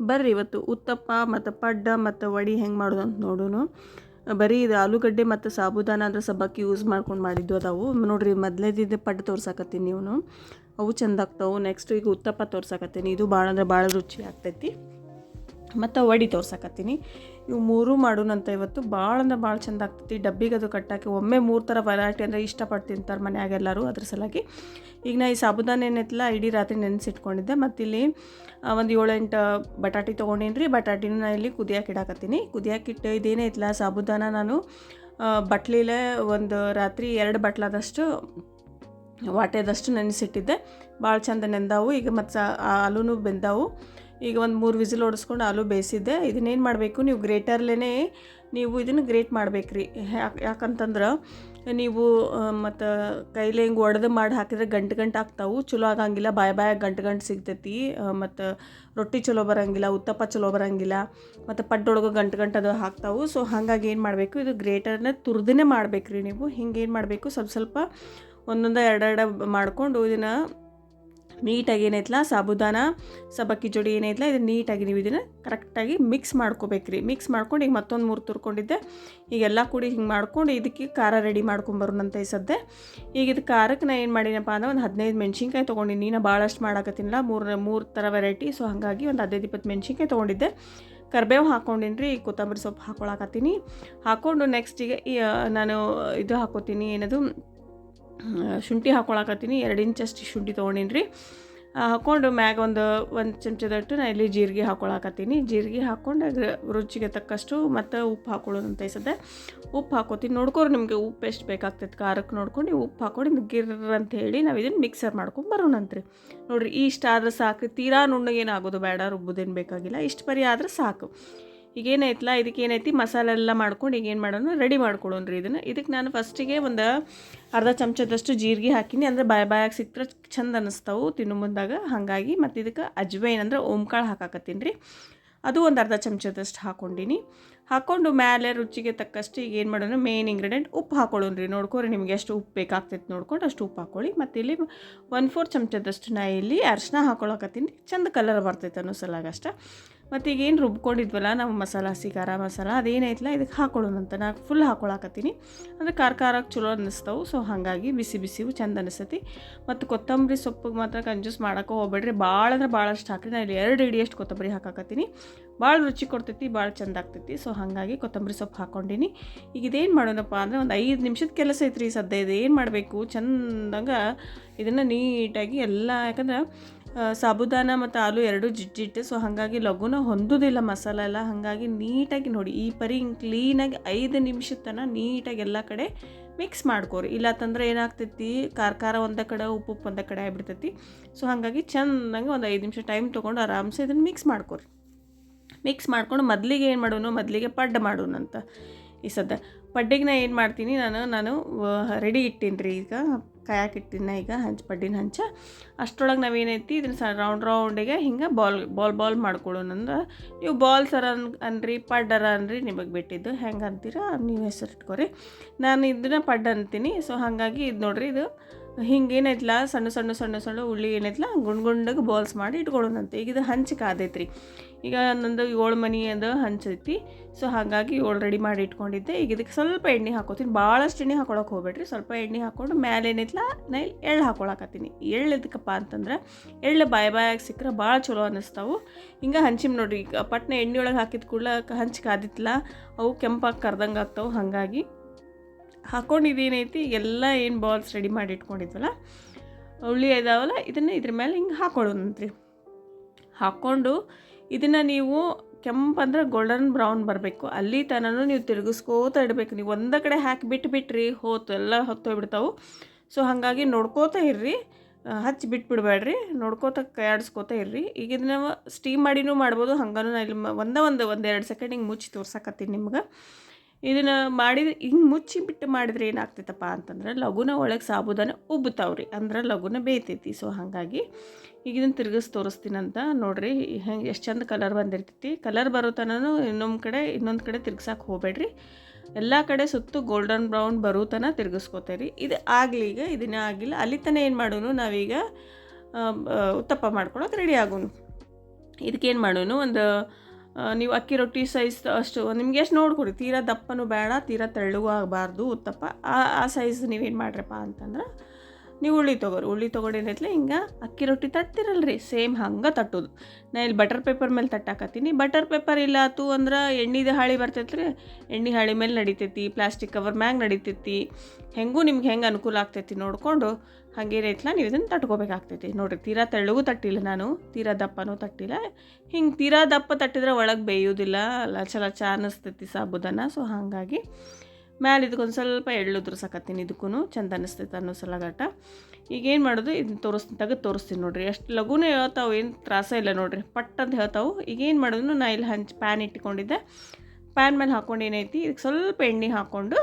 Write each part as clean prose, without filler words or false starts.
ಬರ್ರಿ ಇವತ್ತು ಉತ್ತಪ್ಪ ಮತ್ತು ಪಡ್ಡ ಮತ್ತು ವಡಿ ಹೆಂಗೆ ಮಾಡೋದು ಅಂತ ನೋಡೋಣ. ಬರೀ ಇದು ಆಲೂಗಡ್ಡೆ ಮತ್ತು ಸಾಬುದಾನ ಅಂದ್ರೆ ಸಬ್ಬಕ್ಕಿ ಯೂಸ್ ಮಾಡ್ಕೊಂಡು ಮಾಡಿದ್ದು ಅದಾವು ನೋಡ್ರಿ. ಮೊದಲೇದಿದ್ದು ಪಡ್ಡು ತೋರ್ಸಾಕತ್ತೀನಿ ನೀವು, ಅವು ಚಂದ ಆಗ್ತಾವೆ. ನೆಕ್ಸ್ಟ್ ಈಗ ಉತ್ತಪ್ಪ ತೋರ್ಸಾಕತ್ತೀನಿ, ಇದು ಭಾಳ ಅಂದ್ರೆ ಭಾಳ ರುಚಿ ಆಗ್ತೈತಿ. ಮತ್ತು ವಡಿ ತೋರ್ಸಾಕತ್ತೀನಿ. ಇವು ಮೂರೂ ಮಾಡೋಣಂತ ಇವತ್ತು. ಭಾಳ ಅಂದ್ರೆ ಭಾಳ ಚಂದ ಆಗ್ತೈತಿ. ಡಬ್ಬಿಗೆ ಅದು ಕಟ್ಟಾಕಿ ಒಮ್ಮೆ 3 ಥರ ವೆರೈಟಿ ಅಂದರೆ ಇಷ್ಟಪಟ್ಟು ತಿಂತಾರೆ ಮನ್ಯಾಗ ಎಲ್ಲರೂ. ಅದ್ರ ಸಲುವಾಗಿ ಈಗ ನಾ ಈ ಸಾಬುದಾನ ಏನೈತಲ್ಲ ಇಡೀ ರಾತ್ರಿ ನೆನೆಸಿಟ್ಕೊಂಡಿದ್ದೆ. ಮತ್ತು ಇಲ್ಲಿ ಒಂದು 7-8 ಬಟಾಟಿ ತೊಗೊಂಡೀನಿ ರೀ. ಬಟಾಟಿನ ನಾನು ಇಲ್ಲಿ ಕುದಿಯಾಕೆ ಇಡಾಕತ್ತೀನಿ. ಕುದಿಯಾಕಿಟ್ಟು ಇದೇನೈತಲ್ಲ ಸಾಬುದಾನ ನಾನು ಬಟ್ಲಿಲೆ ಒಂದು ರಾತ್ರಿ 2 ಬಟ್ಲಾದಷ್ಟು ವಾಟೆದಷ್ಟು ನೆನೆಸಿಟ್ಟಿದ್ದೆ. ಭಾಳ ಚಂದ ನೆಂದಾವು. ಈಗ ಮತ್ತು ಆಲೂನು ಬೆಂದಾವು. ಈಗ ಒಂದು 3 ವಿಸಿಲ್ ಹೊಡಿಸ್ಕೊಂಡು ಆಲೂ ಬೇಯಿಸಿದ್ದೆ. ಇದನ್ನೇನು ಮಾಡಬೇಕು, ನೀವು ಗ್ರೇಟರ್ಲೇ ನೀವು ಇದನ್ನು ಗ್ರೇಟ್ ಮಾಡ್ಬೇಕ್ರಿ. ಯಾಕಂತಂದ್ರೆ ನೀವು ಮತ್ತು ಕೈಲಿ ಹಿಂಗೆ ಒಡೆದು ಮಾಡಿ ಹಾಕಿದ್ರೆ ಗಂಟು ಆಗ್ತಾವೆ, ಚಲೋ ಆಗಂಗಿಲ್ಲ. ಬಾಯಾಗ ಗಂಟು ಸಿಗ್ತೈತಿ. ಮತ್ತು ರೊಟ್ಟಿ ಚಲೋ ಬರೋಂಗಿಲ್ಲ, ಉತ್ತಪ್ಪ ಚಲೋ ಬರೋಂಗಿಲ್ಲ, ಮತ್ತು ಪಡ್ಡೊಳಗೆ ಗಂಟು ಅದು ಹಾಕ್ತಾವೆ. ಸೊ ಹಾಗಾಗಿ ಏನು ಮಾಡಬೇಕು, ಇದು ಗ್ರೇಟರ್ನ ತುರ್ದೇ ಮಾಡ್ಬೇಕ್ರಿ ನೀವು. ಹಿಂಗೆ ಏನು ಮಾಡಬೇಕು, ಸ್ವಲ್ಪ ಒಂದೊಂದು 2 ಮಾಡ್ಕೊಂಡು ಇದನ್ನು ನೀಟಾಗಿ ಏನೈತಲ್ಲ ಸಾಬುದಾನ ಸಬ್ಬಕ್ಕಿ ಜೋಡಿ ಏನೈತಲ್ಲ ಇದು ನೀಟಾಗಿ ನೀವು ಇದನ್ನು ಕರೆಕ್ಟಾಗಿ ಮಿಕ್ಸ್ ಮಾಡ್ಕೋಬೇಕ್ರಿ. ಮಿಕ್ಸ್ ಮಾಡ್ಕೊಂಡು ಈಗ ಮತ್ತೊಂದು 3 ತುರ್ಕೊಂಡಿದ್ದೆ. ಈಗೆಲ್ಲ ಕೂಡಿ ಹಿಂಗೆ ಮಾಡ್ಕೊಂಡು ಇದಕ್ಕೆ ಖಾರ ರೆಡಿ ಮಾಡ್ಕೊಂಬರೋಣಂತ ಈ ಸದ್ದೆ. ಈಗ ಇದು ಖಾರಕ್ಕೆ ನಾನು ಏನು ಮಾಡೀನಪ್ಪ ಅಂದ್ರೆ ಒಂದು 15 ಮೆಣ್ಸಿನ್ಕಾಯಿ ತೊಗೊಂಡಿನಿ. ನಾನು ಭಾಳಷ್ಟು ಮಾಡಾಕತ್ತೀನಿಲ್ಲ, 3 ಥರ ವೆರೈಟಿ. ಸೊ ಹಾಗಾಗಿ ಒಂದು 15-20 ಮೆಣ್ಸಿನ್ಕಾಯಿ ತೊಗೊಂಡಿದ್ದೆ. ಕರ್ಬೇವು ಹಾಕ್ಕೊಂಡಿನಿ ರೀ. ಕೊತ್ತಂಬರಿ ಸೊಪ್ಪು ಹಾಕ್ಕೊಳಕತ್ತೀನಿ. ಹಾಕ್ಕೊಂಡು ನೆಕ್ಸ್ಟಿಗೆ ನಾನು ಇದು ಹಾಕೋತೀನಿ, ಏನದು ಶುಂಠಿ ಹಾಕ್ಕೊಳಕತ್ತೀನಿ. 2 ಇಂಚಷ್ಟು ಶುಂಠಿ ತೊಗೊಂಡಿನಿ ರೀ. ಹಾಕ್ಕೊಂಡು ಮ್ಯಾಗ ಒಂದು ಚಮಚದಟ್ಟು ನಾನು ಇಲ್ಲಿ ಜೀರಿಗೆ ಹಾಕ್ಕೊಳಕತ್ತೀನಿ. ಜೀರಿಗೆ ಹಾಕ್ಕೊಂಡು ರುಚಿಗೆ ತಕ್ಕಷ್ಟು ಮತ್ತು ಉಪ್ಪು ಹಾಕ್ಕೊಳ್ಳೋದಂತ ಸದ್ಯ ಉಪ್ಪು ಹಾಕೋತೀನಿ. ನೋಡ್ಕೊರಿ ನಿಮಗೆ ಉಪ್ಪು ಎಷ್ಟು ಬೇಕಾಗ್ತೈತೆ ಖಾರಕ್ಕೆ ನೋಡ್ಕೊಂಡು ಉಪ್ಪು ಹಾಕ್ಕೊಂಡು ಗಿರ್ರ ಅಂತ ಹೇಳಿ ನಾವು ಇದನ್ನು ಮಿಕ್ಸರ್ ಮಾಡ್ಕೊಂಡು ಬರೋಣಂತ್ರಿ. ನೋಡಿರಿ ಇಷ್ಟ ಆದ್ರೆ ಸಾಕು. ತೀರಾ ನುಣ್ಣಗೇನಾಗೋದು ಬೇಡ, ರುಬ್ಬೋದೇನು ಬೇಕಾಗಿಲ್ಲ. ಇಷ್ಟು ಪರಿ ಆದ್ರೆ ಸಾಕು. ಈಗೇನೈತಲ್ಲ ಇದಕ್ಕೇನೈತಿ ಮಸಾಲೆ ಎಲ್ಲ ಮಾಡ್ಕೊಂಡು ಈಗೇನು ಮಾಡೋಣ ರೆಡಿ ಮಾಡ್ಕೊಳ್ಳೋಣ್ರಿ ಇದನ್ನು. ಇದಕ್ಕೆ ನಾನು ಫಸ್ಟಿಗೆ ಒಂದು ಅರ್ಧ ಚಮಚದಷ್ಟು ಜೀರಿಗೆ ಹಾಕಿನಿ. ಅಂದರೆ ಬಾಯಾಗಿ ಸಿಕ್ಕರೆ ಚಂದ ಅನ್ನಿಸ್ತಾವೆ ತಿನ್ನು ಮುಂದಾಗ. ಹಾಗಾಗಿ ಮತ್ತು ಇದಕ್ಕೆ ಅಜ್ವೈನ್ ಅಂದರೆ ಓಂಕಾಳು ಹಾಕಾಕತ್ತೀನಿ ರೀ. ಅದು ಒಂದು ಅರ್ಧ ಚಮಚದಷ್ಟು ಹಾಕ್ಕೊಂಡಿನಿ. ಹಾಕ್ಕೊಂಡು ಮೇಲೆ ರುಚಿಗೆ ತಕ್ಕಷ್ಟು ಈಗ ಏನು ಮಾಡೋಣ ಮೇನ್ ಇಂಗ್ರೀಡಿಯೆಂಟ್ ಉಪ್ಪು ಹಾಕೊಳ್ಳೋಣ್ರಿ. ನೋಡ್ಕೊರಿ ನಿಮ್ಗೆ ಎಷ್ಟು ಉಪ್ಪು ಬೇಕಾಗ್ತೈತೆ ನೋಡ್ಕೊಂಡು ಅಷ್ಟು ಉಪ್ಪು ಹಾಕ್ಕೊಳ್ಳಿ. ಮತ್ತು ಇಲ್ಲಿ 1/4 ಚಮಚದಷ್ಟು ನಾ ಇಲ್ಲಿ ಅರಿಶಿನ ಹಾಕ್ಕೊಳಕತ್ತೀನಿ. ಚಂದ ಕಲರ್ ಬರ್ತೈತೆ ಅನ್ನೋ ಸಲಾಗಷ್ಟೆ. ಮತ್ತು ಈಗೇನು ರುಬ್ಕೊಂಡಿದ್ವಲ್ಲ ನಾವು ಮಸಾಲ, ಹಸಿ ಖಾರ ಮಸಾಲ ಅದೇನೈತಲ್ಲ ಇದಕ್ಕೆ ಹಾಕೊಳ್ಳೋಣಂತ. ನಾನು ಫುಲ್ ಹಾಕ್ಕೊಳಕತ್ತೀನಿ. ಅಂದರೆ ಖಾರಕ್ಕೆ ಚಲೋ ಅನ್ನಿಸ್ತಾವೆ. ಸೊ ಹಾಗಾಗಿ ಬಿಸಿವು ಚಂದ ಅನಿಸ್ತೈತಿ. ಮತ್ತು ಕೊತ್ತಂಬರಿ ಸೊಪ್ಪಿಗೆ ಮಾತ್ರ ಕಂಜೂಸ್ ಮಾಡೋಕೆ ಹೋಗ್ಬೇಡ್ರಿ. ಭಾಳ ಅಂದ್ರೆ ಭಾಳಷ್ಟು ಹಾಕಿರಿ. ನಾನು ಇಲ್ಲಿ 2 ಹಿಡಿಯಷ್ಟು ಕೊತ್ತಂಬರಿ ಹಾಕಾಕತ್ತೀನಿ. ಭಾಳ ರುಚಿ ಕೊಡ್ತೈತಿ, ಭಾಳ ಚಂದ ಆಗ್ತೈತಿ. ಸೊ ಹಾಗಾಗಿ ಕೊತ್ತಂಬರಿ ಸೊಪ್ಪು ಹಾಕ್ಕೊಂಡಿನಿ. ಈಗ ಇದೇನು ಮಾಡೋಣಪ್ಪ ಅಂದರೆ ಒಂದು 5 ನಿಮಿಷದ ಕೆಲಸ ಐತ್ರಿ ಸದ್ಯ. ಇದು ಏನು ಮಾಡಬೇಕು, ಚಂದಾಗ ಇದನ್ನು ನೀಟಾಗಿ ಎಲ್ಲ, ಯಾಕಂದ್ರೆ ಸಾಬುದಾನ ಮತ್ತು ಆಲೂ 2 ಜಿಡ್ಜಿಟ್ಟು. ಸೊ ಹಾಗಾಗಿ ಲಘುನ ಹೊಂದೋದಿಲ್ಲ ಮಸಾಲ ಎಲ್ಲ. ಹಾಗಾಗಿ ನೀಟಾಗಿ ನೋಡಿ ಈ ಪರಿ ಹಿಂಗೆ ಕ್ಲೀನಾಗಿ 5 ನಿಮಿಷದ ತನಕ ನೀಟಾಗಿ ಎಲ್ಲ ಕಡೆ ಮಿಕ್ಸ್ ಮಾಡ್ಕೋರಿ. ಇಲ್ಲತ್ತಂದ್ರೆ ಏನಾಗ್ತೈತಿ, ಖಾರ ಒಂದೇ ಕಡೆ ಉಪ್ಪು ಒಂದೇ ಕಡೆ ಆಗಿಬಿಡ್ತೈತಿ. ಸೊ ಹಾಗಾಗಿ ಚೆನ್ನಾಗಿ ಒಂದು 5 ನಿಮಿಷ ಟೈಮ್ ತೊಗೊಂಡು ಆರಾಮ್ಸೆ ಇದನ್ನು ಮಿಕ್ಸ್ ಮಾಡ್ಕೋರಿ. ಮಿಕ್ಸ್ ಮಾಡ್ಕೊಂಡು ಮೊದಲಿಗೆ ಏನು ಮಾಡೋಣ, ಮೊದಲಿಗೆ ಪಡ್ಡು ಮಾಡೋಣಂತ ಈ ಸದ್ಯ. ಪಡ್ಡಿಗೆ ನಾನು ಏನು ಮಾಡ್ತೀನಿ, ನಾನು ರೆಡಿ ಇಟ್ಟೀನಿ ರೀ. ಈಗ ಕಾಯಕ್ಕಿಟ್ಟಿನ ಈಗ ಪಡ್ಡಿನ ಹಂಚ. ಅಷ್ಟರೊಳಗೆ ನಾವೇನೈತಿ ಇದನ್ನು ರೌಂಡಿಗೆ ಹಿಂಗೆ ಬಾಲ್ ಮಾಡ್ಕೊಳ್ಳೋಣಂದ್ರೆ ನೀವು ಬಾಲ್ಸ್ ಅನ್ರಿ ಪಡ್ಡರ ಅನ್ರಿ ನಿಮಗೆ ಬಿಟ್ಟಿದ್ದು ಹೆಂಗೆ ಅಂತೀರ ನೀವು ಹೆಸರು ಇಟ್ಕೊರಿ. ನಾನು ಇದನ್ನು ಪಡ್ಡು ಅಂತೀನಿ. ಸೊ ಹಾಗಾಗಿ ಇದು ನೋಡಿರಿ, ಇದು ಹಿಂಗೇನೈತಲ್ಲ ಸಣ್ಣ ಉಳ್ಳಿ ಏನೈತಲ್ಲ ಗುಂಡಗೆ ಬಾಲ್ಸ್ ಮಾಡಿ ಇಟ್ಕೊಳ್ಳೋಣಂತೆ. ಈಗ ಇದು ಹಂಚಿ ಕಾದೈತ್ರಿ. ಈಗ ನಂದು 7 ಮನಿ ಅದು ಹಂಚೈತಿ. ಸೊ ಹಾಗಾಗಿ 7 ರೆಡಿ ಮಾಡಿ ಇಟ್ಕೊಂಡಿದ್ದೆ. ಈಗ ಇದಕ್ಕೆ ಸ್ವಲ್ಪ ಎಣ್ಣೆ ಹಾಕೋತೀನಿ. ಭಾಳಷ್ಟು ಎಣ್ಣೆ ಹಾಕೊಳಕ್ಕೆ ಹೋಗ್ಬೇಡ್ರಿ. ಸ್ವಲ್ಪ ಎಣ್ಣೆ ಹಾಕ್ಕೊಂಡು ಮೇಲೆ ಏನೈತಲ್ಲ ನಾ ಎಳ್ಳು ಹಾಕೊಳಕತ್ತೀನಿ. ಎಳ್ಳು ಎದಕ್ಕಪ್ಪ ಅಂತಂದ್ರೆ ಎಳ್ಳು ಬಾಯಾಗಿ ಸಿಕ್ಕರೆ ಭಾಳ ಚಲೋ ಅನ್ನಿಸ್ತಾವೆ. ಹಿಂಗೆ ಹಂಚಿಮ್ ನೋಡಿರಿ. ಈಗ ಪಟ್ನೆ ಎಣ್ಣೆ ಒಳಗೆ ಹಾಕಿದ ಕೂಡಲೇ ಹಂಚಿ ಕಾದಿತ್ತಲ್ಲ ಅವು ಕೆಂಪಾಗಿ ಕರ್ದಂಗೆ ಆಗ್ತಾವೆ. ಹಾಗಾಗಿ ಹಾಕ್ಕೊಂಡಿದ್ದೇನೈತಿ ಎಲ್ಲ ಏನು ಬಾಲ್ಸ್ ರೆಡಿ ಮಾಡಿ ಇಟ್ಕೊಂಡಿದ್ವಲ್ಲ ಉಳ್ಳಿ ಇದಾವಲ್ಲ ಇದನ್ನು ಇದ್ರ ಮೇಲೆ ಹಿಂಗೆ ಹಾಕೊಳ್ಳೋಣಂತ್ರಿ. ಹಾಕ್ಕೊಂಡು ಇದನ್ನು ನೀವು ಕೆಂಪಂದ್ರೆ ಗೋಲ್ಡನ್ ಬ್ರೌನ್ ಬರಬೇಕು ಅಲ್ಲಿ ತನೂ ನೀವು ತಿರುಗಿಸ್ಕೋತಾ ಇಡಬೇಕು. ನೀವು ಒಂದೇ ಕಡೆ ಹಾಕಿ ಬಿಟ್ಬಿಟ್ರಿ ಎಲ್ಲ ಹೊತ್ತೋಗ್ಬಿಡ್ತಾವೆ. ಸೊ ಹಾಗಾಗಿ ನೋಡ್ಕೋತಾ ಇರ್ರಿ, ಹಚ್ಚಿ ಬಿಟ್ಬಿಡ್ಬೇಡ್ರಿ, ನೋಡ್ಕೋತಾ ಕೈಯಾಡಿಸ್ಕೋತಾ ಇರ್ರಿ. ಈಗ ಇದನ್ನ ಸ್ಟೀಮ್ ಮಾಡಿನೂ ಮಾಡ್ಬೋದು. ಹಂಗೂ ನಾನು ಇಲ್ಲಿ ಒಂದು 2 ಸೆಕೆಂಡ್ ಹಿಂಗೆ ಮುಚ್ಚಿ ತೋರ್ಸಕತ್ತೀನಿ ನಿಮ್ಗೆ. ಇದನ್ನು ಮಾಡಿದ್ರೆ ಹಿಂಗೆ ಮುಚ್ಚಿ ಬಿಟ್ಟು ಮಾಡಿದ್ರೆ ಏನಾಗ್ತೈತಪ್ಪ ಅಂತಂದ್ರೆ ಲಘುನ ಒಳಗೆ ಸಾಬುದಾನ ಉಬ್ಬುತ್ತಾವ್ರಿ, ಅಂದ್ರೆ ಲಘುನ ಬೇಯ್ತೈತಿ. ಸೊ ಹಾಗಾಗಿ ಈಗ ಇದನ್ನು ತೋರಿಸ್ತೀನಂತ ನೋಡಿರಿ ಹೆಂಗೆ ಎಷ್ಟು ಚಂದ ಕಲರ್ ಬಂದಿರ್ತೈತಿ. ಕಲರ್ ಬರೋ ತನೂ ಇನ್ನೊಂದು ಕಡೆ ತಿರ್ಗ್ಸಕ್ಕೆ ಹೋಗ್ಬೇಡ್ರಿ. ಎಲ್ಲ ಕಡೆ ಸುತ್ತು ಗೋಲ್ಡನ್ ಬ್ರೌನ್ ಬರೋ ತನಕ ತಿರ್ಗಿಸ್ಕೋತೀರಿ. ಇದು ಆಗಲಿ. ಈಗ ಇದನ್ನೇ ಆಗಿಲ್ಲ ಅಲ್ಲಿ ತನಕ ಏನು ಮಾಡೋನು ನಾವೀಗ ಉತ್ತಪ್ಪ ಮಾಡ್ಕೊಳಕ್ಕೆ ರೆಡಿ ಆಗೋನು. ಇದಕ್ಕೇನು ಮಾಡೋನು ಒಂದು ನೀವು ಅಕ್ಕಿ ರೊಟ್ಟಿ ಸೈಜ್ ಅಷ್ಟು ನಿಮ್ಗೆ ಎಷ್ಟು ನೋಡ್ಕೊಡಿ, ತೀರಾ ದಪ್ಪನೂ ಬೇಡ, ತೀರಾ ತೆಳ್ಳಗೂ ಆಗಬಾರ್ದು ಉತ್ತಪ್ಪ. ಆ ಸೈಜ್ ನೀವೇನು ಮಾಡ್ರಪ್ಪ ಅಂತಂದ್ರೆ ನೀವು ಉಳ್ಳಿ ತೊಗೊಳಿ ಏನೈತ್ಲೆ ಹಿಂಗೆ ಅಕ್ಕಿ ರೊಟ್ಟಿ ತಟ್ತಿರಲ್ರಿ ಸೇಮ್ ಹಂಗೆ ತಟ್ಟೋದು. ನಾ ಇಲ್ಲಿ ಬಟರ್ ಪೇಪರ್ ಮೇಲೆ ತಟ್ಟಾಕತ್ತೀನಿ. ಬಟರ್ ಪೇಪರ್ ಇಲ್ಲಾತು ಅಂದ್ರೆ ಎಣ್ಣೆದು ಹಾಳಿ ಬರ್ತೈತೆ ರೀ, ಎಣ್ಣೆ ಹಾಳಿ ಮೇಲೆ ನಡಿತೈತಿ, ಪ್ಲಾಸ್ಟಿಕ್ ಕವರ್ ಮ್ಯಾಗ ನಡಿತೈತಿ, ಹೆಂಗೂ ನಿಮ್ಗೆ ಹೆಂಗೆ ಅನುಕೂಲ ಆಗ್ತೈತಿ ನೋಡಿಕೊಂಡು ಹಾಗೇನೈತ್ಲ ನೀವು ಇದನ್ನು ತಟ್ಕೋಬೇಕಾಗ್ತೈತಿ. ನೋಡಿರಿ ತೀರಾ ತೆಳ್ಳಗೂ ತಟ್ಟಿಲ್ಲ ನಾನು, ತೀರಾ ದಪ್ಪನೂ ತಟ್ಟಿಲ್ಲ. ಹಿಂಗೆ ತೀರಾ ದಪ್ಪ ತಟ್ಟಿದ್ರೆ ಒಳಗೆ ಬೇಯೋದಿಲ್ಲ, ಲಚ ಅನ್ನಿಸ್ತೈತಿ ಸಾಬುದಾನ. ಸೊ ಹಾಗಾಗಿ ಮ್ಯಾಲೆ ಇದಕ್ಕೊಂದು ಸ್ವಲ್ಪ ಎಳ್ಳು ಉದುರ್ಸಕತ್ತೀನಿ, ಇದಕ್ಕೂ ಚಂದ ಅನ್ನಿಸ್ತೈತೆ ಅನ್ನೋ ಸಲಗಾಟ. ಈಗೇನು ಮಾಡೋದು ಇದನ್ನ ತೆಗೆದು ತೋರಿಸ್ತೀನಿ ನೋಡಿರಿ. ಎಷ್ಟು ಲಘುನೇ ಹೇಳ್ತಾವೆ, ಏನು ತ್ರಾಸ ಇಲ್ಲ ನೋಡಿರಿ, ಪಟ್ ಅಂತ ಹೇಳ್ತಾವೆ. ಈಗೇನು ಮಾಡೋದು ನಾ ಇಲ್ಲಿ ಪ್ಯಾನ್ ಇಟ್ಕೊಂಡಿದ್ದೆ, ಪ್ಯಾನ್ ಮೇಲೆ ಹಾಕ್ಕೊಂಡು ಏನೈತಿ ಇದಕ್ಕೆ ಸ್ವಲ್ಪ ಎಣ್ಣೆ ಹಾಕ್ಕೊಂಡು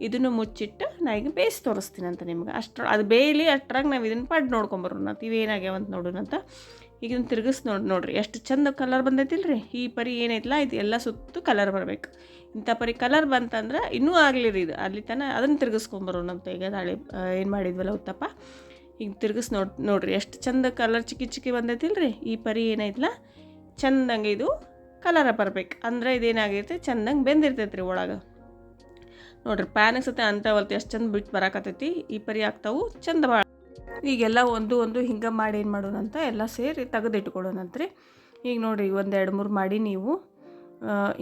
ಇದನ್ನು ಮುಚ್ಚಿಟ್ಟು ನಾ ಈಗ ಬೇಯಿಸಿ ತೋರಿಸ್ತೀನಿ ಅಂತ ನಿಮ್ಗೆ. ಅದು ಬೇಯಲಿ ಅಷ್ಟ್ರಾಗ ನಾವು ಇದನ್ನು ಪಡ್ ನೋಡ್ಕೊಂಬರೋಣ ಅಂತ, ಇವೇನಾಗ್ಯಾವಂತ ನೋಡೋಣ ಅಂತ. ಈಗ ಇದನ್ನು ತಿರುಗಿಸಿ ನೋಡಿರಿ ಎಷ್ಟು ಚಂದ ಕಲರ್ ಬಂದೈತಿಲ್ರಿ. ಈ ಪರಿ ಏನೈತಿಲ್ಲ ಇದು ಎಲ್ಲ ಸುತ್ತು ಕಲರ್ ಬರಬೇಕು. ಇಂಥ ಪರಿ ಕಲರ್ ಬಂತಂದ್ರೆ ಇನ್ನೂ ಆಗಲಿರಿ ಇದು ಅಲ್ಲಿ ತನಕ ಅದನ್ನು ತಿರುಗಿಸ್ಕೊಂಬರೋಣ ಅಂತ. ಈಗ ನಾಳೆ ಏನು ಮಾಡಿದ್ವಲ್ಲ ಉತ್ತಪ್ಪ, ಈಗ ತಿರುಗಿಸಿ ನೋಡಿರಿ ಎಷ್ಟು ಚಂದ ಕಲರ್ ಚಿಕ್ಕಿ ಬಂದೈತಿಲ್ರಿ. ಈ ಪರಿ ಏನೈತಿಲ್ಲ ಚಂದಂಗೆ ಇದು ಕಲರ ಬರ್ಬೇಕು ಅಂದ್ರೆ ಇದೇನಾಗಿರ್ತೈತೆ ಚಂದಂಗೆ ಬೆಂದಿರ್ತೈತೆ ರೀ ಒಳಗೆ. ನೋಡಿರಿ ಪ್ಯಾನಿಗೆ ಸತೆ ಅಂತವಲ್ತು ಎಷ್ಟು ಚಂದ ಬಿಟ್ಟು ಬರಾಕತ್ತೈತಿ. ಈ ಪರಿ ಆಗ್ತಾವು ಚಂದ ಭಾಳ. ಈಗೆಲ್ಲ ಒಂದು ಹಿಂಗೆ ಮಾಡಿ ಏನು ಮಾಡೋಣ ಅಂತ ಎಲ್ಲ ಸೇರಿ ತೆಗೆದಿಟ್ಕೊಳ್ಳೋಣಂತ್ರಿ. ಈಗ ನೋಡಿರಿ 1-2-3 ಮಾಡಿ ನೀವು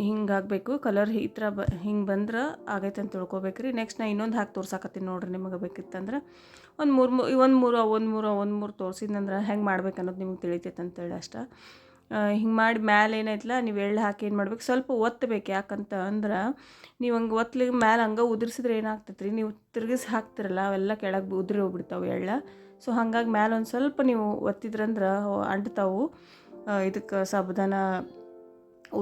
ಹಿಂಗಾಗಬೇಕು ಕಲರ್ ಈ ಥರ ಹಿಂಗೆ ಬಂದ್ರೆ ಆಗೈತೆ ಅಂತ ತಿಳ್ಕೊಬೇಕ್ರಿ. ನೆಕ್ಸ್ಟ್ ನಾ ಇನ್ನೊಂದು ಹಾಕಿ ತೋರ್ಸಾಕತ್ತೀನಿ ನೋಡಿರಿ. ನಿಮಗೆ ಬೇಕಿತ್ತಂದ್ರೆ ಒಂದು ಮೂರು ತೋರಿಸಿದ್ನಂದ್ರೆ ಹೆಂಗೆ ಮಾಡ್ಬೇಕು ಅನ್ನೋದು ನಿಮ್ಗೆ ತಿಳಿತೈತೆ ಅಂತೇಳಿ ಅಷ್ಟ. ಹಿಂಗೆ ಮಾಡಿ ಮ್ಯಾಲೆ ಏನೈತಲ್ಲ ನೀವು ಎಳ್ಳು ಹಾಕಿ ಏನು ಮಾಡ್ಬೇಕು ಸ್ವಲ್ಪ ಒತ್ತಬೇಕು. ಯಾಕಂತ ಅಂದ್ರೆ ನೀವು ಹಂಗೆ ಒತ್ತಲಿಗೆ ಮ್ಯಾಲೆ ಹಂಗೆ ಉದುರಿಸಿದ್ರೆ ಏನಾಗ್ತೈತೆ ರೀ, ನೀವು ತಿರುಗಿಸಿ ಹಾಕ್ತಿರಲ್ಲ ಅವೆಲ್ಲ ಕೆಳಗೆ ಉದುರಿ ಹೋಗ್ಬಿಡ್ತಾವೆ ಎಳ್ಳು. ಸೊ ಹಾಗಾಗಿ ಮ್ಯಾಲೆ ಒಂದು ಸ್ವಲ್ಪ ನೀವು ಒತ್ತಿದ್ರಂದ್ರೆ ಅಂಟ್ತಾವು ಇದಕ್ಕೆ ಸಾಬುದಾನ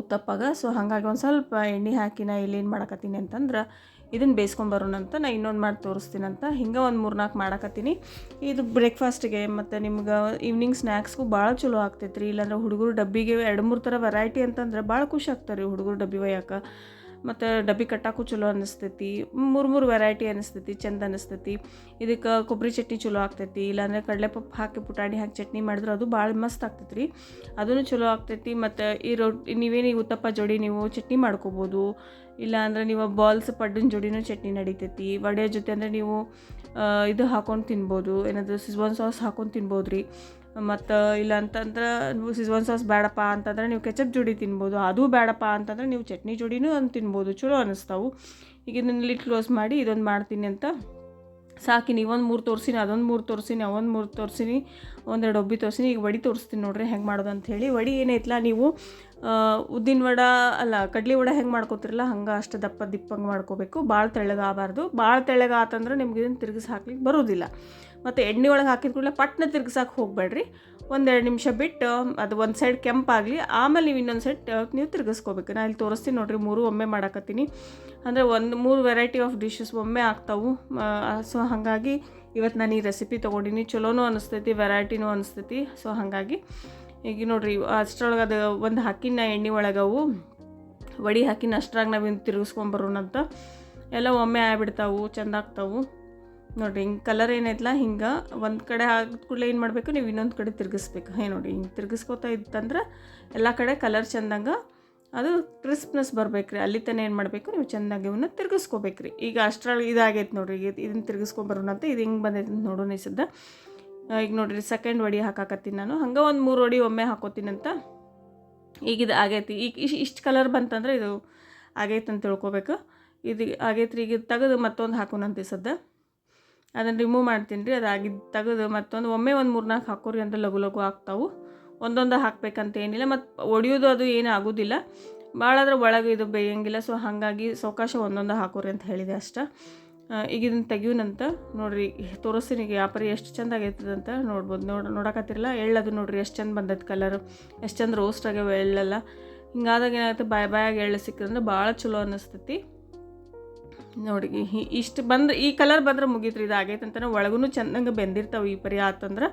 ಉತ್ತಪ್ಪಾಗ. ಸೊ ಹಾಗಾಗಿ ಒಂದು ಸ್ವಲ್ಪ ಎಣ್ಣೆ ಹಾಕಿ ನಾ ಇಲ್ಲೇನು ಮಾಡಕತ್ತೀನಿ ಅಂತಂದ್ರೆ ಇದನ್ನು ಬೇಯಿಸ್ಕೊಂಬರೋಣ ಅಂತ ನಾ ಇನ್ನೊಂದು ಮಾಡಿ ತೋರಿಸ್ತೀನಿ ಅಂತ. ಹಿಂಗೆ ಒಂದು 3-4 ಮಾಡಕತ್ತೀನಿ. ಇದು ಬ್ರೇಕ್ಫಾಸ್ಟಿಗೆ ಮತ್ತು ನಿಮ್ಗೆ ಈವ್ನಿಂಗ್ ಸ್ನ್ಯಾಕ್ಸ್ಗೂ ಭಾಳ ಚಲೋ ಆಗ್ತೈತೆ ರೀ. ಇಲ್ಲಾಂದ್ರೆ ಹುಡುಗರು ಡಬ್ಬಿಗೆ 2-3 ಥರ ವೆರೈಟಿ ಅಂತಂದ್ರೆ ಭಾಳ ಖುಷಿ ಆಗ್ತಾರೆ ರೀ ಹುಡುಗರು ಡಬ್ಬಿ ಒಯ್ಯಾಕ. ಮತ್ತು ಡಬ್ಬಿ ಕಟ್ಟಾಕು ಚಲೋ ಅನ್ನಿಸ್ತೈತಿ. 3 ವೆರೈಟಿ ಅನ್ನಿಸ್ತೈತಿ, ಚಂದ ಅನ್ನಿಸ್ತೈತಿ. ಇದಕ್ಕೆ ಕೊಬ್ಬರಿ ಚಟ್ನಿ ಚಲೋ ಆಗ್ತೈತಿ, ಇಲ್ಲಾಂದರೆ ಕಡಲೆಪಪ್ಪು ಹಾಕಿ ಪುಟಾಣಿ ಹಾಕಿ ಚಟ್ನಿ ಮಾಡಿದ್ರೆ ಅದು ಭಾಳ ಮಸ್ತ್ ಆಗ್ತೈತಿ ರೀ, ಅದೂ ಚಲೋ ಆಗ್ತೈತಿ. ಮತ್ತು ಈ ನೀವೇನು ಉತ್ತಪ್ಪ ಜೋಡಿ ನೀವು ಚಟ್ನಿ ಮಾಡ್ಕೋಬೋದು. ಇಲ್ಲಾಂದರೆ ನೀವು ಬಾಲ್ಸ್ ಪಡ್ಡಿನ ಜೋಡಿನೂ ಚಟ್ನಿ ನಡಿತೈತಿ. ವಡೆ ಜೊತೆ ಅಂದರೆ ನೀವು ಇದು ಹಾಕ್ಕೊಂಡು ತಿನ್ಬೋದು, ಏನಾದರೂ ಸಿಜ್ವಾನ್ ಸಾಸ್ ಹಾಕ್ಕೊಂಡು ತಿನ್ಬೋದು ರೀ. ಮತ್ತು ಇಲ್ಲ ಅಂತಂದ್ರೆ ನೀವು ಸಿಜ್ವಾನ್ ಸಾಸ್ ಬೇಡಪ್ಪ ಅಂತಂದ್ರೆ ನೀವು ಕೆಚಪ್ ಜೋಡಿ ತಿನ್ಬೋದು. ಅದು ಬೇಡಪ್ಪ ಅಂತಂದ್ರೆ ನೀವು ಚಟ್ನಿ ಜೋಡಿನೂ ತಿನ್ಬೋದು, ಚಲೋ ಅನ್ನಿಸ್ತಾವು. ಈಗ ಇದನ್ನ ಲಿಡ್ ಕ್ಲೋಸ್ ಮಾಡಿ ಇದೊಂದು ಮಾಡ್ತೀನಿ ಅಂತ ಸಾಕಿನಿ. ಇವೊಂದು 3 ತೋರಿಸಿನಿ, ಅದೊಂದು 3 ತೋರಿಸಿನಿ, ಅವೊಂದು 3 ತೋರಿಸಿನಿ, 1-2 ಒಬ್ಬಿ ತೋರಿಸಿನಿ. ಈಗ ವಡೆ ತೋರಿಸ್ತೀನಿ ನೋಡಿರಿ ಹೆಂಗೆ ಮಾಡೋದು ಅಂಥೇಳಿ. ವಡೆ ಏನೈತಲ್ಲ ನೀವು ಉದ್ದಿನ ವಡೆ ಅಲ್ಲ ಕಡ್ಲಿ ವಡೆ ಹೆಂಗೆ ಮಾಡ್ಕೋತಿರಲ್ಲ ಹಂಗೆ ಅಷ್ಟು ದಿಪ್ಪಂಗೆ ಮಾಡ್ಕೋಬೇಕು. ಭಾಳ ತೆಳ್ಳಗೆ ಆಗಬಾರ್ದು. ಭಾಳ ತೆಳ್ಳಗೆ ಆತಂದ್ರೆ ನಿಮ್ಗೆ ಇದನ್ನು ತಿರುಗಿಸಿ ಹಾಕ್ಲಿಕ್ಕೆ ಬರೋದಿಲ್ಲ. ಮತ್ತು ಎಣ್ಣೆ ಒಳಗೆ ಹಾಕಿದ ಕೂಡಲೇ ಪಟ್ನ ತಿರ್ಗಿಸಕ್ಕೆ ಹೋಗಬೇಡ್ರಿ. 1-2 ನಿಮಿಷ ಬಿಟ್ಟು ಅದು ಒಂದು ಸೈಡ್ ಕೆಂಪಾಗಲಿ, ಆಮೇಲೆ ನೀವು ಇನ್ನೊಂದು ಸೈಡ್ ನೀವು ತಿರ್ಗಿಸ್ಕೋಬೇಕು. ನಾನು ಇಲ್ಲಿ ತೋರಿಸ್ತೀನಿ ನೋಡಿರಿ, 3 ಒಮ್ಮೆ ಮಾಡಕತ್ತೀನಿ. ಅಂದರೆ 3 ವೆರೈಟಿ ಆಫ್ ಡಿಶಸ್ ಒಮ್ಮೆ ಆಗ್ತಾವು. ಸೊ ಹಾಗಾಗಿ ಇವತ್ತು ನಾನು ಈ ರೆಸಿಪಿ ತೊಗೊಂಡಿನಿ, ಚಲೋನೂ ಅನ್ನಿಸ್ತೈತಿ, ವೆರೈಟಿನೂ ಅನ್ನಿಸ್ತೈತಿ. ಸೊ ಹಾಗಾಗಿ ಈಗ ನೋಡಿರಿ ಅಷ್ಟರೊಳಗೆ ಅದು ಒಂದು ಹಾಕಿನ ಎಣ್ಣೆ ಒಳಗವು ವಡೆ ಹಾಕಿನ ಅಷ್ಟ್ರಾಗ ನಾವಿನ್ನು ತಿರುಗಿಸ್ಕೊಂಬರೋಣ ಅಂತ. ಎಲ್ಲ ಒಮ್ಮೆ ಆಗ್ಬಿಡ್ತಾವು, ಚೆಂದ ಆಗ್ತಾವು ನೋಡಿರಿ. ಹಿಂಗೆ ಕಲರ್ ಏನೈತಲ್ಲ ಹಿಂಗೆ ಒಂದು ಕಡೆ ಹಾಕಿದ ಕೂಡಲೇ ಏನು ಮಾಡಬೇಕು, ನೀವು ಇನ್ನೊಂದು ಕಡೆ ತಿರುಗಿಸ್ಬೇಕು. ನೋಡಿ ಹಿಂಗೆ ತಿರುಗಿಸ್ಕೋತಾ ಇತ್ತಂದ್ರೆ ಎಲ್ಲ ಕಡೆ ಕಲರ್ ಚೆಂದಂಗೆ ಅದು ಕ್ರಿಸ್ಪ್ನೆಸ್ ಬರ್ಬೇಕು ರೀ. ಅಲ್ಲಿ ತನಕ ಏನು ಮಾಡಬೇಕು, ನೀವು ಚೆಂದಾಗಿ ಇವನ್ನ ತಿರುಗಿಸ್ಕೋಬೇಕು ರೀ. ಈಗ ಅಷ್ಟರಲ್ಲಿ ಇದಾಗೈತೆ ನೋಡಿರಿ, ಇದನ್ನು ತಿರುಗಿಸ್ಕೊಂಬರೋಣ ಅಂತ. ಇದು ಹಿಂಗೆ ಬಂದೈತೆ ಅಂತ ನೋಡೋಣ ಈ ಸದ್ದ. ಈಗ ನೋಡಿರಿ ಸೆಕೆಂಡ್ ವಡೆ ಹಾಕಾಕತ್ತೀನಿ ನಾನು. ಹಂಗೆ ಒಂದು 3 ವಡೆ ಒಮ್ಮೆ ಹಾಕೋತೀನಿ ಅಂತ. ಈಗ ಇದು ಆಗೈತಿ. ಈಗ ಇಷ್ಟು ಕಲರ್ ಬಂತಂದ್ರೆ ಇದು ಆಗೈತೆ ಅಂತ ತಿಳ್ಕೊಬೇಕು. ಇದು ಆಗೈತೆ ರೀ. ಈಗ ತೆಗೆದು ಮತ್ತೊಂದು ಹಾಕೋಣಂತೆ ಸದ್ದ. ಅದನ್ನು ರಿಮೂವ್ ಮಾಡ್ತೀನಿ ರೀ. ಅದಾಗಿದ್ದು ತೆಗೆದು ಮತ್ತೊಂದು ಒಮ್ಮೆ ಒಂದು 3-4 ಹಾಕೋರಿ ಅಂದರೆ ಲಘು ಆಗ್ತಾವು. ಒಂದೊಂದು ಹಾಕ್ಬೇಕಂತ ಏನಿಲ್ಲ. ಮತ್ತು ಒಡೆಯೋದು ಅದು ಏನು ಆಗೋದಿಲ್ಲ, ಭಾಳ ಆದ್ರೆ ಒಳಗೆ ಇದು ಬೇಯಂಗಿಲ್ಲ. ಸೊ ಹಾಗಾಗಿ ಸಾವಕಾಶ ಒಂದೊಂದು ಹಾಕೋರಿ ಅಂತ ಹೇಳಿದೆ ಅಷ್ಟೇ. ಈಗ ಇದನ್ನು ತೆಗಿಯೋಣಂತ ನೋಡಿರಿ. ತೋರಿಸ್ತೀನಿ ಈಗ ವ್ಯಾಪಾರಿ ಎಷ್ಟು ಚೆಂದ ಆಗೈತದ ಅಂತ ನೋಡ್ಬೋದು. ನೋಡಕತ್ತಿರಲ್ಲ ಎಳ್ಳದು ನೋಡಿರಿ ಎಷ್ಟು ಚಂದ ಬಂದೈತೆ ಕಲರ್, ಎಷ್ಟು ಚಂದ ರೋಸ್ಟ್ ಆಗ್ಯಾವ ಎಳ್ಳೆಲ್ಲ. ಹಿಂಗಾದಾಗ ಏನಾಗುತ್ತೆ, ಬಾಯಾಗಿ ಎಳ್ಳು ಸಿಕ್ಕಿದ್ರೆ ಭಾಳ ಚಲೋ ಅನ್ನಿಸ್ತೈತಿ ನೋಡಿ. ಇಷ್ಟು ಬಂದ್ರೆ ಈ ಕಲರ್ ಬಂದ್ರೆ ಮುಗೀತ್ರಿ, ಇದು ಆಗೈತೆ ಅಂತಲೇ. ಒಳಗೂ ಚೆಂದಂಗೆ ಬೆಂದಿರ್ತಾವೆ. ಈ ಪರಿ ಆತಂದ್ರೆ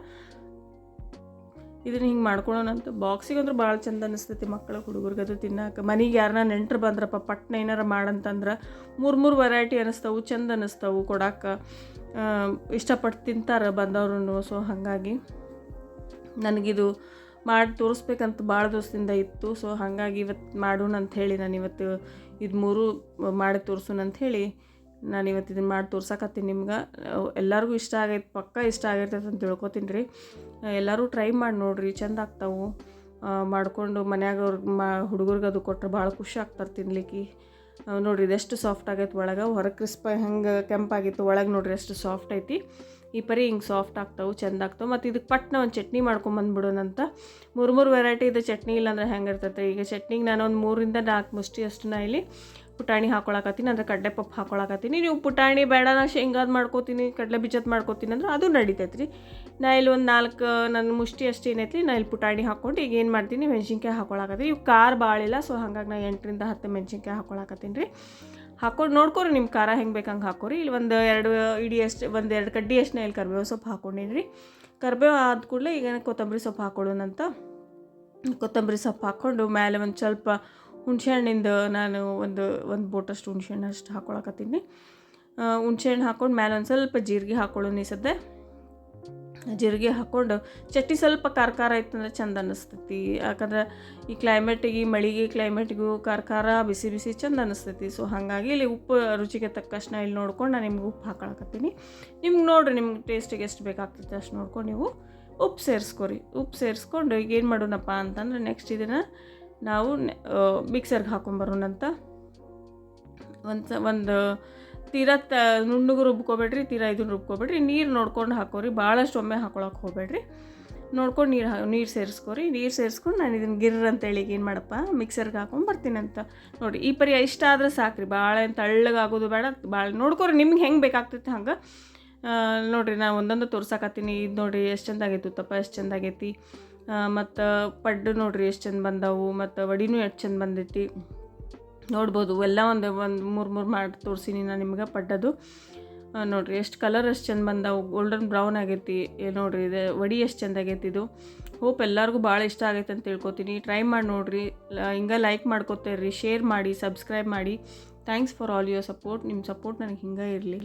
ಇದನ್ನು ಹಿಂಗೆ ಮಾಡ್ಕೊಳ್ಳೋಣಂತ. ಬಾಕ್ಸಿಗೆ ಅಂದ್ರೆ ಭಾಳ ಚಂದ ಅನ್ನಿಸ್ತೈತಿ ಮಕ್ಕಳು ಹುಡುಗರಿಗೆ ಅದು ತಿನ್ನಕ್ಕೆ. ಮನೆಗೆ ಯಾರನ್ನ ನೆಂಟರು ಬಂದ್ರಪ್ಪ ಪಟ್ನ ಏನಾರ ಮಾಡಂತಂದ್ರೆ 3 ವೆರೈಟಿ ಅನ್ನಿಸ್ತಾವು, ಚಂದ ಅನ್ನಿಸ್ತಾವು ಕೊಡಕ್ಕೆ. ಇಷ್ಟಪಟ್ಟು ತಿಂತಾರೆ ಬಂದವ್ರು. ಸೊ ಹಾಗಾಗಿ ನನಗಿದು ಮಾಡಿ ತೋರಿಸ್ಬೇಕಂತ ಭಾಳ ದಿವಸದಿಂದ ಇತ್ತು. ಸೊ ಹಾಗಾಗಿ ಇವತ್ತು ಮಾಡೋಣ ಅಂಥೇಳಿ ನಾನು ಇವತ್ತು ಇದು 3 ಮಾಡಿ ತೋರ್ಸೋಣ ಅಂಥೇಳಿ ನಾನು ಇವತ್ತು ಇದನ್ನು ಮಾಡಿ ತೋರ್ಸಕತ್ತೀನಿ ನಿಮ್ಗೆ. ಎಲ್ಲರಿಗೂ ಇಷ್ಟ ಆಗೈತೆ, ಪಕ್ಕ ಇಷ್ಟ ಆಗೈತೆ ಅಂತ ತಿಳ್ಕೊತೀನಿ ರೀ. ಎಲ್ಲರೂ ಟ್ರೈ ಮಾಡಿ ನೋಡಿರಿ, ಚೆಂದ ಆಗ್ತಾವೆ. ಮಾಡಿಕೊಂಡು ಮನ್ಯಾಗ ಹುಡುಗರಿಗೆ ಅದು ಕೊಟ್ಟರೆ ಭಾಳ ಖುಷಿ ಆಗ್ತಾರೆ ತಿನ್ಲಿಕ್ಕೆ. ನೋಡಿರಿ ಇದೆಷ್ಟು ಸಾಫ್ಟ್ ಆಗೈತೆ, ಒಳಗೆ ಹೊರಗೆ ಕ್ರಿಸ್ಪ ಹೆಂಗೆ ಕೆಂಪಾಗಿತ್ತು, ಒಳಗೆ ನೋಡಿರಿ ಎಷ್ಟು ಸಾಫ್ಟ್ ಐತಿ. ಈ ಪರಿ ಹಿಂಗೆ ಸಾಫ್ಟ್ ಆಗ್ತಾವೆ, ಚೆಂದ ಆಗ್ತಾವೆ. ಮತ್ತು ಇದಕ್ಕೆ ಪಟ್ನ ಒಂದು ಚಟ್ನಿ ಮಾಡ್ಕೊಂಬಂದ್ಬಿಡೋಣಂತ. 3 ವೆರೈಟಿ ಇದು ಚಟ್ನಿ ಇಲ್ಲಾಂದ್ರೆ ಹೆಂಗೆ ಇರ್ತೈತೆ. ಈಗ ಚಟ್ನಿಗೆ ನಾನು ಒಂದು 3 ರಿಂದ 4 ಮುಷ್ಟಿ ಅಷ್ಟು ನಾ ಇಲ್ಲಿ ಪುಟಾಣಿ ಹಾಕೊಳಕತ್ತೀನಿ, ಅಂದರೆ ಕಡಲೆ ಪಪ್ಪು ಹಾಕೊಳಕತ್ತೀನಿ. ನೀವು ಪುಟಾಣಿ ಬೇಡ ನಾ ಶೇಂಗಾದ ಮಾಡ್ಕೋತೀನಿ, ಕಡಲೆ ಬೀಜದ ಮಾಡ್ಕೋತೀನಿ ಅಂದ್ರೆ ಅದು ನಡಿತೈತೆ ರೀ. ನಾ ಇಲ್ಲಿ ಒಂದು 4 ನನ್ನ ಮುಷ್ಟಿ ಅಷ್ಟು ಏನೈತಿ, ನಾ ಇಲ್ಲಿ ಪುಟಾಣಿ ಹಾಕ್ಕೊಂಡು ಈಗ ಏನು ಮಾಡ್ತೀನಿ, ಮೆಣಸಿನ್ಕಾಯಿ ಹಾಕೊಳಕತ್ತೀನಿ. ಇವು ಖಾರ ಭಾಳ ಇಲ್ಲ, ಸೊ ಹಾಗಾಗಿ ನಾ 8 ರಿಂದ 10 ಮೆಣಸಿನ್ಕಾಯಿ ಹಾಕೊಳಕತ್ತೀನಿ ರೀ. ಹಾಕೊಂಡು ನೋಡ್ಕೊರಿ ನಿಮ್ಮ ಖಾರ ಹೆಂಗೆ ಬೇಕಂಗೆ ಹಾಕೋರಿ. ಇಲ್ಲಿ ಒಂದು 2 ಇಡಿ ಅಷ್ಟು, 1-2 ಕಡ್ಡಿ ಅಷ್ಟನ್ನ ಇಲ್ಲಿ ಕರಿಬೇವು ಸೊಪ್ಪು ಹಾಕ್ಕೊಂಡಿನಿ ರೀ. ಕರಿಬೇವು ಆದ ಕೂಡಲೇ ಈಗ ಕೊತ್ತಂಬರಿ ಸೊಪ್ಪು ಹಾಕೊಳ್ಳೋಣಂತ. ಕೊತ್ತಂಬರಿ ಸೊಪ್ಪು ಹಾಕ್ಕೊಂಡು ಮೇಲೆ ಒಂದು ಸ್ವಲ್ಪ ಹುಣಸೆಹಣ್ಣಿಂದ ನಾನು ಒಂದು ಬೋಟಷ್ಟು ಹುಣಸೆಹಣ್ಣು ಅಷ್ಟು ಹಾಕ್ಕೊಳಕತ್ತೀನಿ. ಹುಣಸೆಹಣ್ಣು ಹಾಕ್ಕೊಂಡು ಮೇಲೆ ಒಂದು ಸ್ವಲ್ಪ ಜೀರಿಗೆ ಹಾಕ್ಕೊಳ್ಳೋಣ. ಈ ಸದ್ಯ ಜೀರಿಗೆ ಹಾಕ್ಕೊಂಡು ಚಟ್ನಿ ಸ್ವಲ್ಪ ಖಾರ ಇತ್ತಂದ್ರೆ ಚಂದ ಅನ್ನಿಸ್ತೈತಿ. ಯಾಕಂದ್ರೆ ಈ ಕ್ಲೈಮೇಟಿಗೆ, ಮಳೆಗೆ ಕ್ಲೈಮೇಟಿಗೂ ಖಾರ ಬಿಸಿ ಚಂದ ಅನ್ನಿಸ್ತೈತಿ. ಸೊ ಹಾಗಾಗಿ ಇಲ್ಲಿ ಉಪ್ಪು ರುಚಿಗೆ ತಕ್ಕಷ್ಟು ಇಲ್ಲಿ ನೋಡ್ಕೊಂಡು ನಾನು ನಿಮ್ಗೆ ಉಪ್ಪು ಹಾಕೊಳಕತ್ತೀನಿ. ನಿಮ್ಗೆ ನೋಡಿರಿ, ನಿಮ್ಗೆ ಟೇಸ್ಟಿಗೆ ಎಷ್ಟು ಬೇಕಾಗ್ತೈತೆ ಅಷ್ಟು ನೋಡ್ಕೊಂಡು ನೀವು ಉಪ್ಪು ಸೇರಿಸ್ಕೊರಿ. ಉಪ್ಪು ಸೇರಿಸ್ಕೊಂಡು ಈಗ ಏನು ಮಾಡೋಣಪ್ಪ ಅಂತಂದ್ರೆ ನೆಕ್ಸ್ಟ್ ಇದನ್ನು ನಾವು ಮಿಕ್ಸರ್ಗೆ ಹಾಕೊಂಬರೋಣಂತ. ಒಂದು ತೀರಾ ನುಣ್ಣಗೆ ರುಬ್ಕೊಬೇಡ್ರಿ, ತೀರಾ ಇದನ್ನು ರುಬ್ಕೊಬೇಡ್ರಿ. ನೀರು ನೋಡ್ಕೊಂಡು ಹಾಕೋರಿ, ಭಾಳಷ್ಟು ಒಮ್ಮೆ ಹಾಕೊಳಕ್ಕೆ ಹೋಗ್ಬೇಡ್ರಿ. ನೋಡ್ಕೊಂಡು ನೀರು ಸೇರಿಸ್ಕೊರಿ. ನೀರು ಸೇರಿಸ್ಕೊಂಡು ನಾನು ಇದನ್ನು ಗಿರ್ರ ಅಂತೇಳಿ ಏನು ಮಾಡಪ್ಪ ಮಿಕ್ಸರ್ಗೆ ಹಾಕೊಂಡು ಬರ್ತೀನಿ ಅಂತ. ನೋಡಿರಿ ಈ ಪರಿ ಇಷ್ಟ ಆದರೆ ಸಾಕ್ರಿ, ಭಾಳ ಏನು ತಳ್ಳಗಾಗೋದು ಬೇಡ. ಭಾಳ ನೋಡ್ಕೊರಿ, ನಿಮ್ಗೆ ಹೆಂಗೆ ಬೇಕಾಗ್ತೈತೆ ಹಂಗೆ ನೋಡಿರಿ. ನಾನು ಒಂದೊಂದು ತೋರ್ಸಕತ್ತೀನಿ. ಇದು ನೋಡಿರಿ ಎಷ್ಟು ಚೆಂದಾಗೈತಿ ಉತ್ತಪ್ಪ, ಎಷ್ಟು ಚೆಂದಾಗೈತಿ. ಮತ್ತು ಪಡ್ಡು ನೋಡಿರಿ ಎಷ್ಟು ಚೆಂದ ಬಂದವು, ಮತ್ತು ವಡಿನೂ ಎಷ್ಟು ಚೆಂದ ಬಂದೈತಿ ನೋಡ್ಬೋದು. ಎಲ್ಲ ಒಂದು 3 ಮಾಡಿ ತೋರಿಸೀನಿ ನಾನು ನಿಮ್ಗೆ ಪಡ್ಡದು. ನೋಡಿರಿ ಎಷ್ಟು ಕಲರ್ ಎಷ್ಟು ಚೆಂದ ಬಂದವು, ಗೋಲ್ಡನ್ ಬ್ರೌನ್ ಆಗೈತಿ. ನೋಡಿರಿ ಇದು ವಡಿ ಎಷ್ಟು ಚೆಂದ ಆಗೈತಿ. ಇದು ಹೋಪ್ ಎಲ್ಲರಿಗೂ ಭಾಳ ಇಷ್ಟ ಆಗೈತೆ ಅಂತ ತಿಳ್ಕೊತೀನಿ. ಟ್ರೈ ಮಾಡಿ ನೋಡಿರಿ. ಹಿಂಗೆ ಲೈಕ್ ಮಾಡ್ಕೊತೀರಿ, ಶೇರ್ ಮಾಡಿ, ಸಬ್ಸ್ಕ್ರೈಬ್ ಮಾಡಿ. Thanks for all your support. ನಿಮ್ಮ ಸಪೋರ್ಟ್ ನನಗೆ ಹಿಂಗೆ ಇರಲಿ.